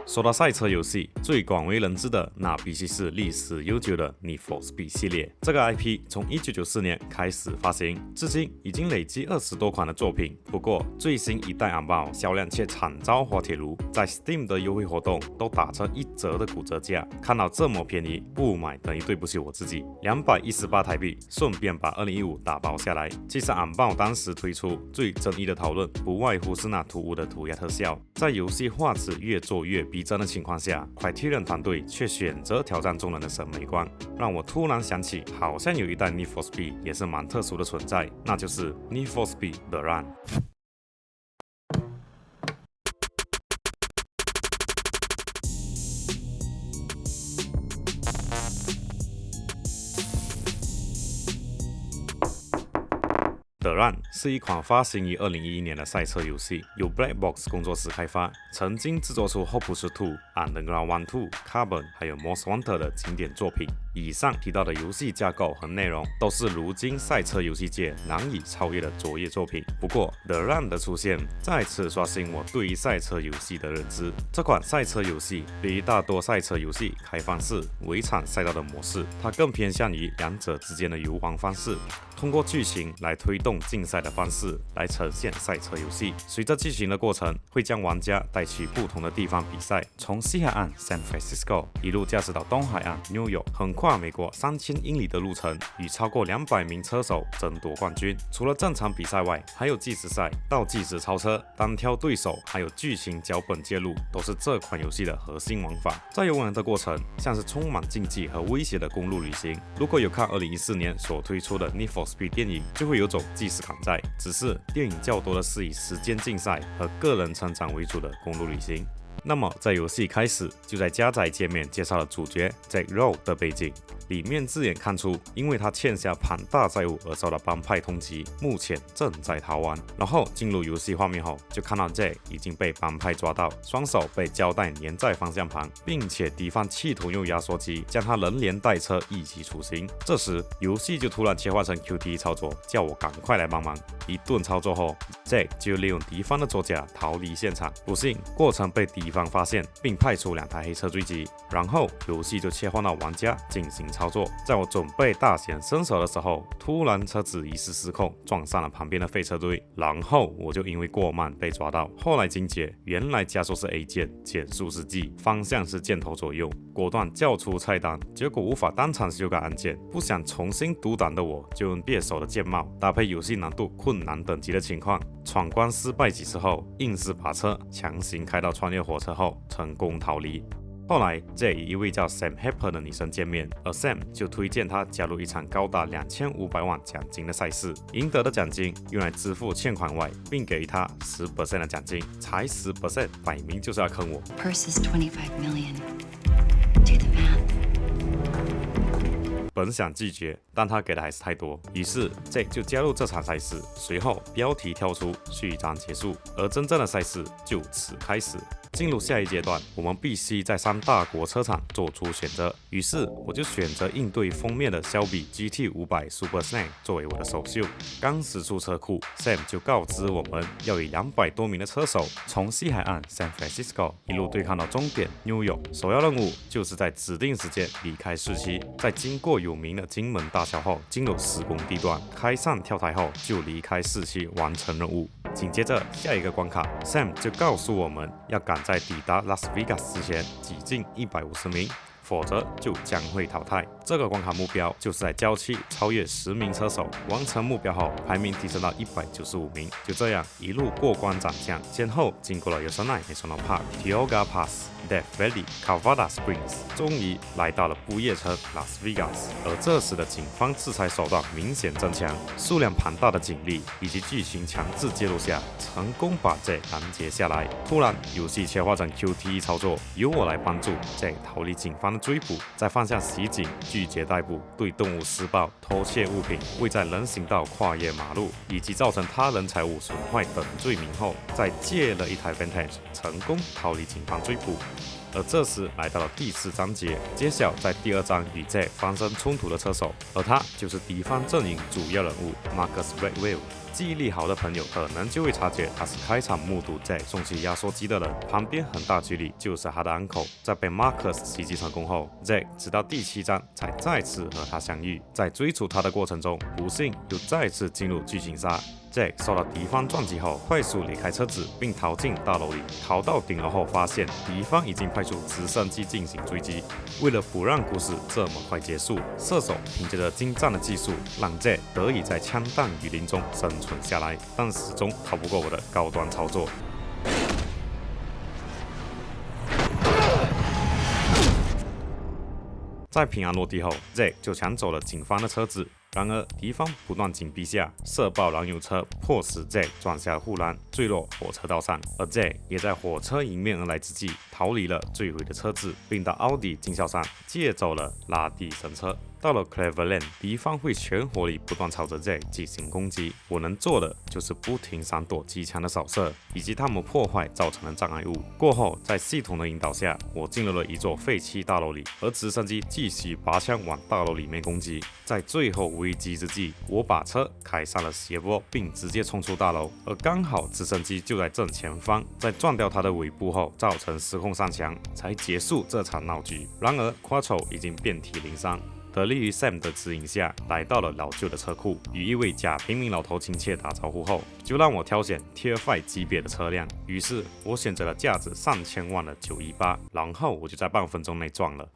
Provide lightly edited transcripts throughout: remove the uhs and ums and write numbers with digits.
说到赛车游戏，最广为人知的那必须是历史悠久的 Need for Speed 系列。这个 IP 从1994年开始发行，至今已经累积20多款的作品。不过最新一代昂豹销量却惨遭滑铁卢，在 Steam 的优惠活动都打成1折的骨折价。看到这么便宜，不买等于对不起我自己。218台币，顺便把2015打包下来。其实昂豹当时推出最争议的讨论，不外乎是那突兀的涂鸦特效。在游戏画质越做越逼真的情况下，Criterion 团队却选择挑战众人的审美观，让我突然想起，好像有一代 Need for Speed 也是蛮特殊的存在，那就是 Need for Speed The Run。The Run 是一款发行于2011年的赛车游戏，由 Black Box 工作室开发，曾经制作出《Hopeless 2》、Underground 1-2、Carbon 还有 Most Wanted 的经典作品。以上提到的游戏架构和内容，都是如今赛车游戏界难以超越的卓越作品。不过 The Run 的出现，再次刷新我对于赛车游戏的认知。这款赛车游戏比大多赛车游戏开放式围场赛道的模式，它更偏向于两者之间的游玩方式，通过剧情来推动竞赛的方式来呈现赛车游戏。随着剧情的过程，会将玩家带去不同的地方比赛，从西海岸 San Francisco 一路驾驶到东海岸 New York， 横跨美国3000英里的路程，与超过200名车手争夺冠军。除了正常比赛外，还有计时赛、倒计时超车、单挑对手，还有剧情脚本介入，都是这款游戏的核心玩法。在游玩的过程，像是充满竞技和威胁的公路旅行。如果有看2014年所推出的 Need for Speed 电影，就会有种既视感在，只是电影较多的是以时间竞赛和个人成长为主的公路旅行。那么在游戏开始就在加载界面介绍了主角 Jack Rowe 的背景，里面字眼看出，因为他欠下庞大债务而遭到帮派通缉，目前正在逃亡。然后进入游戏画面后，就看到 Jack 已经被帮派抓到，双手被胶带粘在方向盘，并且敌方企图用压缩机将他人连带车一起处刑。这时游戏就突然切换成 QTE 操作，叫我赶快来帮忙。一顿操作后， Jack 就利用敌方的座驾逃离现场，不幸过程被敌方发现，并派出2台黑车追击。然后游戏就切换到玩家进行操作。在我准备大显身手的时候，突然车子疑似失控，撞上了旁边的废车堆，然后我就因为过慢被抓到。后来惊觉，原来加速是 A 键，减速是 G， 方向是箭头左右，果断叫出菜单，结果无法当场修改按键，不想重新读档的我，就用别手的键帽搭配游戏难度困难等级的情况，闯关失败几次后，硬是把车强行开到穿越火车后，成功逃离。后来 J 与一位叫 Sam Harper 的女生见面，而 Sam 就推荐她加入一场高达2500万奖金的赛事，赢得的奖金用来支付欠款外，并给予她10% 的奖金，才10%，摆明就是要坑我。Purse is 25 million. Do the math. 本想拒绝，但他给的还是太多，于是 Jake 就加入这场赛事。随后标题跳出，序章结束，而真正的赛事就此开始。进入下一阶段，我们必须在3大国车厂做出选择。于是我就选择应对封面的肖比 GT500 Super Snake 作为我的首秀。刚驶出车库 ，Sam 就告知我们要以200多名的车手从西海岸 San Francisco 一路对抗到终点 New York。首要任务就是在指定时间离开市区，在经过有名的金门大桥后，进入施工地段，开上跳台后就离开市区完成任务。紧接着下一个关卡 ，Sam 就告诉我们要赶在抵达拉斯维加斯之前挤进150名，否则就将会淘汰。这个关卡目标就是在郊区超越10名车手，完成目标后排名提升到195名。就这样一路过关斩将，先后经过了 Yosemite National Park、Tioga Pass、Death Valley、Cavada Springs， 终于来到了不夜城拉斯维加斯。而这时的警方制裁手段明显增强，数量庞大的警力以及剧情强制介入下，成功把 J 拦截下来。突然游戏切换成 QTE 操作，由我来帮助 J 逃离警方的追捕，再犯下袭警、拒绝逮捕、对动物施暴、偷窃物品、未在人行道跨越马路以及造成他人财物损坏等罪名后，再借了一台 Vantage 成功逃离警方追捕。而这时来到了第4章节，揭晓在第2章与 J 发生冲突的车手，而他就是敌方阵营主要人物 Marcus Redwell。记忆力好的朋友可能就会察觉他是开场目睹 Jack 送去压缩机的人，旁边很大距离就是他的 uncle。在被 Marcus 袭击成功后 ，Jack 直到第7章才再次和他相遇。在追逐他的过程中，不幸又再次进入剧情杀。Jack 受到敌方撞击后，快速离开车子，并逃进大楼里。逃到顶楼后，发现敌方已经派出直升机进行追击。为了不让故事这么快结束，射手凭借着精湛的技术，让 Jack 得以在枪弹雨林中生存下来，但始终逃不过我的高端操作。在平安落地后 ，Jack 就抢走了警方的车子。然而，敌方不断紧逼下，射爆燃油车，迫使 Jack 撞下护栏，坠落火车道上。而 Jack 也在火车迎面而来之际，逃离了坠毁的车子，并到奥迪经销商借走了拉蒂神车。到了 Cleveland， 敌方会全火力不断朝着 Jack 进行攻击。我能做的就是不停闪躲机枪的扫射，以及他们破坏造成的障碍物。过后，在系统的引导下，我进入了一座废弃大楼里，而直升机继续拔枪往大楼里面攻击。在最后危机之际，我把车开上了斜坡，并直接冲出大楼。而刚好直升机就在正前方，在撞掉它的尾部后，造成失控上墙，才结束这场闹剧。然而 Quattro 已经遍体鳞伤。得力于 Sam 的指引下，来到了老旧的车库，与一位假平民老头亲切打招呼后，就让我挑选 Tier 5级别的车辆。于是，我选择了价值3000万的918，然后我就在半分钟内撞了。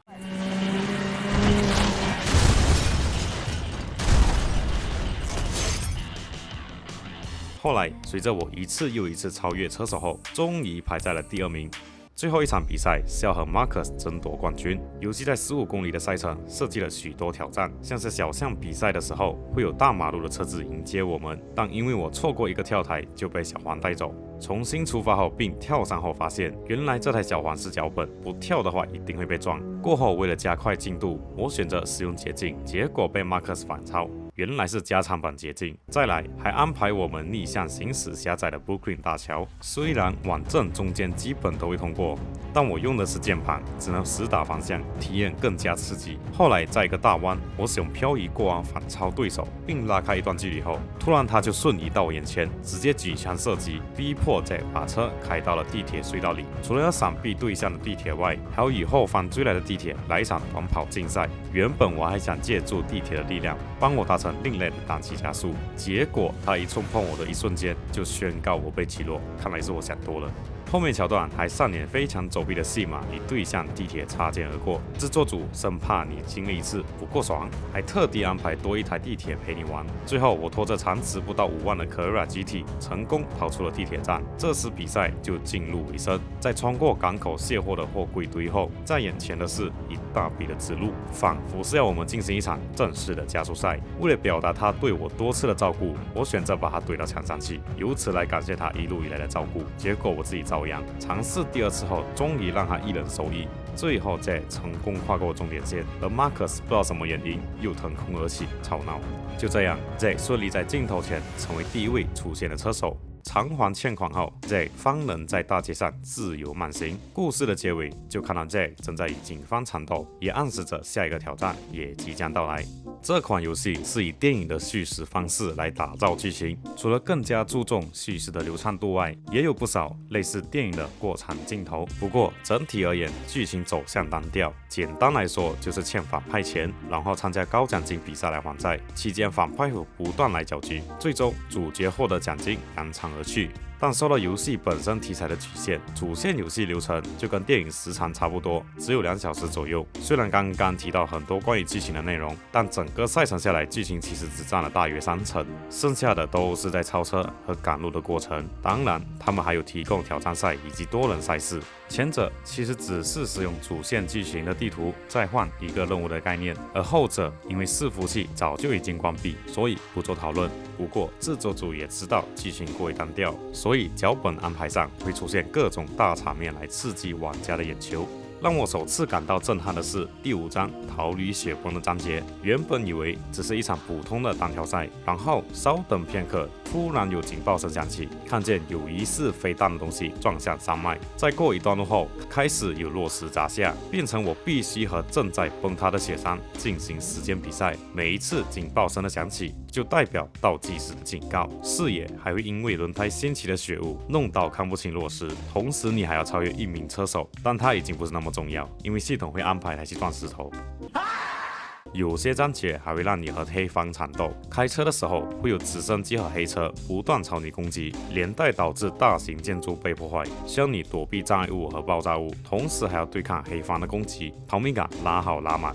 后来，随着我一次又一次超越车手后，终于排在了第2名。最后一场比赛是要和 Marcus 争夺冠军。游戏在15公里的赛程设计了许多挑战，像是小巷比赛的时候会有大马路的车子迎接我们，但因为我错过一个跳台就被小黄带走。重新出发后并跳上后发现，原来这台小黄是脚本，不跳的话一定会被撞。过后为了加快进度，我选择使用捷径，结果被 Marcus 反超。原来是加长版捷径。再来还安排我们逆向行驶狭窄的 Brooklyn 大桥，虽然往正中间基本都会通过，但我用的是键盘，只能实打方向，体验更加刺激。后来在一个大弯，我使用漂移过弯反超对手，并拉开一段距离后，突然他就瞬移到我眼前，直接举枪射击，逼迫 Jack 把车开到了地铁隧道里。除了要闪避对向的地铁外，还要与后方追来的地铁来一场短跑竞赛。原本我还想借助地铁的力量帮我达成另类的单气加速，结果他一触碰我的一瞬间就宣告我被击落，看来是我想多了。后面桥段还上演非常走避的戏码，与对向地铁擦肩而过。制作组生怕你经历一次不够爽，还特地安排多一台地铁陪你玩。最后我拖着残值不到5万的 Carrera GT 成功逃出了地铁站。这时比赛就进入尾声，在穿过港口卸货的货柜堆后，在眼前的是一大笔的指路，仿佛是要我们进行一场正式的加速赛。为了表达他对我多次的照顾，我选择把他怼到墙上去，由此来感谢他一路以来的照顾。结果我自己遭殃，尝试第2次后，终于让他一人受益。最后 Jack 成功跨过终点线，而 Marcus 不知道什么原因又腾空而起，吵闹。就这样 ，Jack 顺利在镜头前成为第1位出现的车手。偿还欠款后 ，Jack 方能在大街上自由慢行。故事的结尾就看到 Jack 正在与警方缠斗，也暗示着下一个挑战也即将到来。这款游戏是以电影的叙事方式来打造剧情，除了更加注重叙事的流畅度外，也有不少类似电影的过场镜头。不过整体而言，剧情走向单调。简单来说，就是欠反派钱，然后参加高奖金比赛来还债，期间反派会不断来搅局，最终主角获得奖金，扬长而去。但受到游戏本身题材的局限，主线游戏流程就跟电影时长差不多，只有2小时左右。虽然刚刚提到很多关于剧情的内容，但整个赛程下来，剧情其实只占了大约30%，剩下的都是在超车和赶路的过程。当然，他们还有提供挑战赛以及多人赛事。前者其实只是使用主线剧情的地图再换一个任务的概念，而后者因为伺服器早就已经关闭，所以不做讨论。不过制作组也知道剧情过于单调，所以脚本安排上会出现各种大场面来刺激玩家的眼球。让我首次感到震撼的是第5章逃离雪崩的章节。原本以为只是一场普通的单挑赛，然后稍等片刻，突然有警报声响起，看见有疑似飞弹的东西撞向山脉。再过一段路后，开始有落石砸下，变成我必须和正在崩塌的雪山进行时间比赛。每一次警报声的响起，就代表倒计时的警告。视野还会因为轮胎掀起的雪雾弄到看不清落时，同时你还要超越一名车手，但它已经不是那么重要，因为系统会安排他去撞石头。有些章节还会让你和黑方缠斗，开车的时候会有直升机和黑车不断朝你攻击，连带导致大型建筑被破坏，需要你躲避障碍物和爆炸物，同时还要对抗黑方的攻击，逃命感拉好拉满。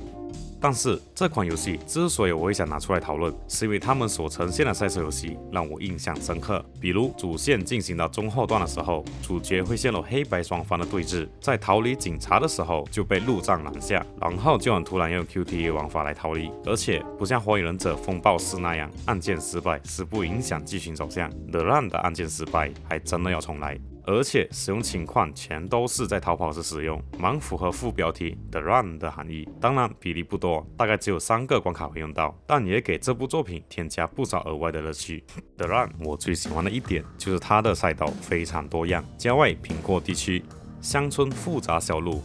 但是这款游戏之所以我会想拿出来讨论，是因为他们所呈现的赛车游戏让我印象深刻。比如主线进行到中后段的时候，主角会陷入黑白双方的对峙，在逃离警察的时候就被路障拦下，然后就很突然用 QTA 玩法来逃离，而且不像火影忍者风暴4那样，案件失败是不影响剧情走向。The Run 的案件失败还真的要重来。而且使用情况全都是在逃跑时使用，蛮符合副标题 The Run 的含义。当然比例不多，大概只有3个关卡会用到，但也给这部作品添加不少额外的乐趣。The Run 我最喜欢的一点就是它的赛道非常多样，郊外平阔地区、乡村复杂小路、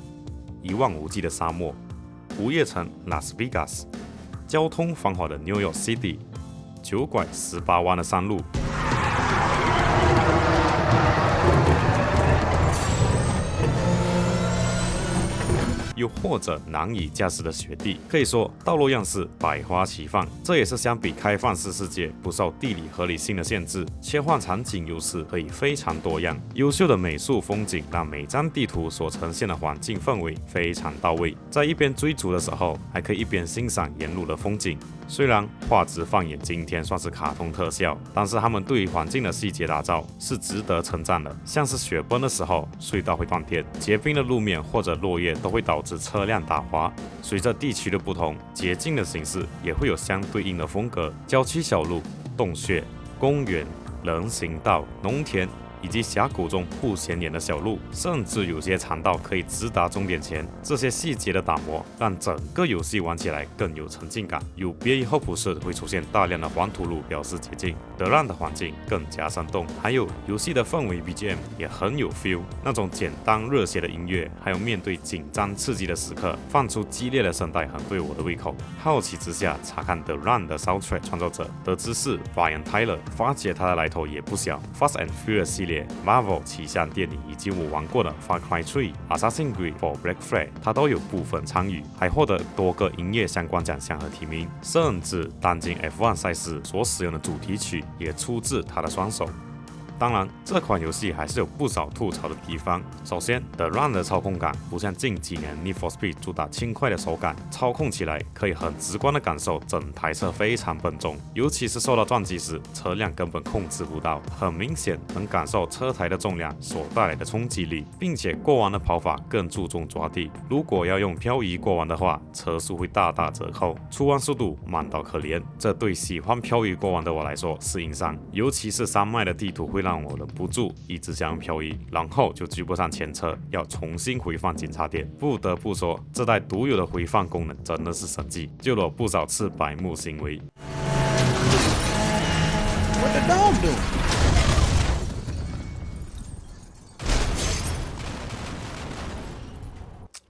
一望无际的沙漠、无夜城 Las Vegas、交通繁华的 New York City、9拐18弯的山路。又或者难以驾驶的雪地，可以说道路样式百花齐放。这也是相比开放式世界不受地理合理性的限制，切换场景优势可以非常多样。优秀的美术风景让每张地图所呈现的环境氛围非常到位，在一边追逐的时候，还可以一边欣赏沿路的风景。虽然画质放眼今天算是卡通特效，但是他们对于环境的细节打造是值得称赞的。像是雪崩的时候，隧道会断电；结冰的路面或者落叶都会导致车辆打滑。随着地区的不同，捷径的形式也会有相对应的风格。郊区小路、洞穴、公园、人行道、农田，以及峡谷中不显眼的小路，甚至有些长道可以直达终点前。这些细节的打磨，让整个游戏玩起来更有沉浸感。有别于厚朴式会出现大量的黄土路表示捷径，The Run的环境更加生动，还有游戏的氛围 BGM 也很有 feel， 那种简单热血的音乐，还有面对紧张刺激的时刻放出激烈的声带，很对我的胃口。好奇之下查看 The Run 的 soundtrack 创作者，得知是 Brian Tyler， 发觉他的来头也不小。Fast and Furious 系列、Marvel 旗下电影以及我玩过的 Far Cry 3、Assassin's Creed 和 Black Flag， 他都有部分参与，还获得多个音乐相关奖项和提名，甚至当今 F1 赛事所使用的主题曲也出自他的双手。当然，这款游戏还是有不少吐槽的地方。首先 ，The Run 的操控感不像近几年 Need for Speed 主打轻快的手感，操控起来可以很直观的感受整台车非常笨重，尤其是受到撞击时，车辆根本控制不到，很明显能感受车台的重量所带来的冲击力，并且过弯的跑法更注重抓地。如果要用漂移过弯的话，车速会大打折扣，出弯速度慢到可怜，这对喜欢漂移过弯的我来说是硬伤，尤其是山脉的地图会让我忍不住一直想漂移，然后就追不上前车，要重新回放检查点。不得不说，这代独有的回放功能真的是神迹，救了我不少次白目行为。What the dog doing?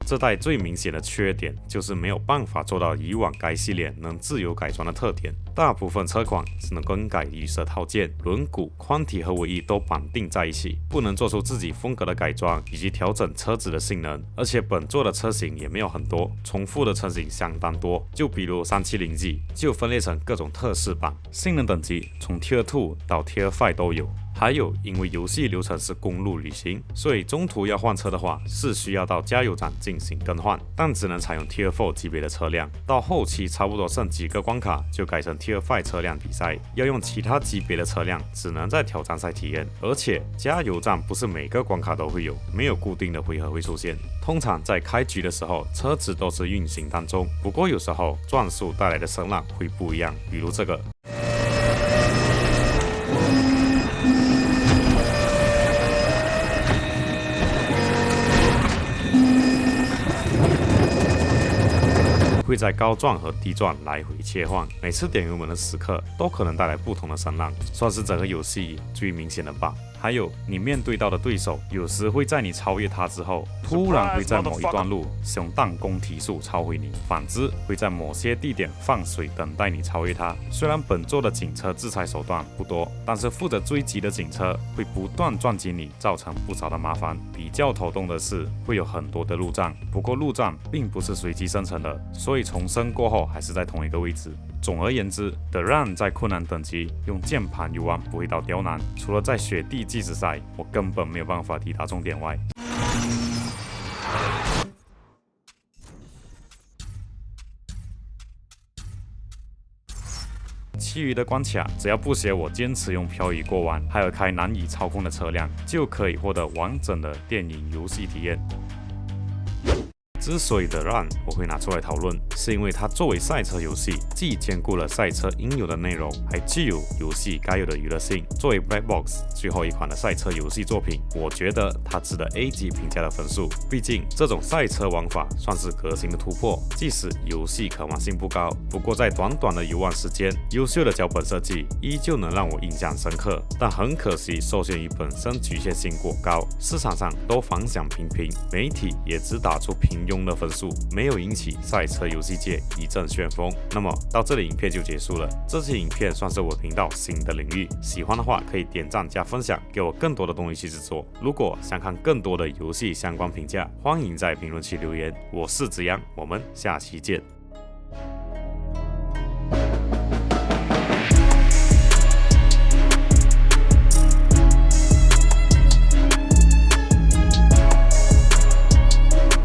这代最明显的缺点就是没有办法做到以往该系列能自由改装的特点，大部分车款只能更改预设套件，轮毂、宽体和尾翼都绑定在一起，不能做出自己风格的改装以及调整车子的性能。而且本作的车型也没有很多，重复的车型相当多，就比如 370G 就分裂成各种特仕版，性能等级从 Tier 2到 Tier 5都有。还有，因为游戏流程是公路旅行，所以中途要换车的话，是需要到加油站进行更换，但只能采用 Tier 4级别的车辆。到后期差不多剩几个关卡，就改成 Tier 5车辆比赛，要用其他级别的车辆，只能在挑战赛体验。而且加油站不是每个关卡都会有，没有固定的回合会出现。通常在开局的时候，车子都是运行当中，不过有时候转速带来的声浪会不一样，比如这个。会在高转和低转来回切换，每次点油门的时刻都可能带来不同的声浪，算是整个游戏最明显的吧。还有你面对到的对手，有时会在你超越他之后，突然会在某一段路熊弹弓提速超回你，反之会在某些地点放水等待你超越他。虽然本作的警车制裁手段不多，但是负责追击的警车会不断撞击你，造成不少的麻烦。比较头痛的是会有很多的路障，不过路障并不是随机生成的，所以重生过后还是在同一个位置。总而言之 ，The Run 在困难等级用键盘游玩不会到刁难，除了在雪地计时赛，我根本没有办法抵达终点外。其余的关卡，只要不写我坚持用漂移过弯，还有开难以操控的车辆，就可以获得完整的电影游戏体验。之所以The Run 我会拿出来讨论，是因为它作为赛车游戏，既兼顾了赛车应有的内容，还具有游戏该有的娱乐性。作为 Black Box 最后一款的赛车游戏作品，我觉得它值得 A 级评价的分数。毕竟这种赛车玩法算是革新的突破，即使游戏可玩性不高，不过在短短的游玩时间，优秀的脚本设计依旧能让我印象深刻。但很可惜，受限于本身局限性过高，市场上都反响平平，媒体也只打出平庸的分数，没有引起赛车游戏界一阵旋风。那么到这里影片就结束了，这期影片算是我频道新的领域，喜欢的话可以点赞加分享，给我更多的动力去制作。如果想看更多的游戏相关评价，欢迎在评论区留言。我是子阳，我们下期见。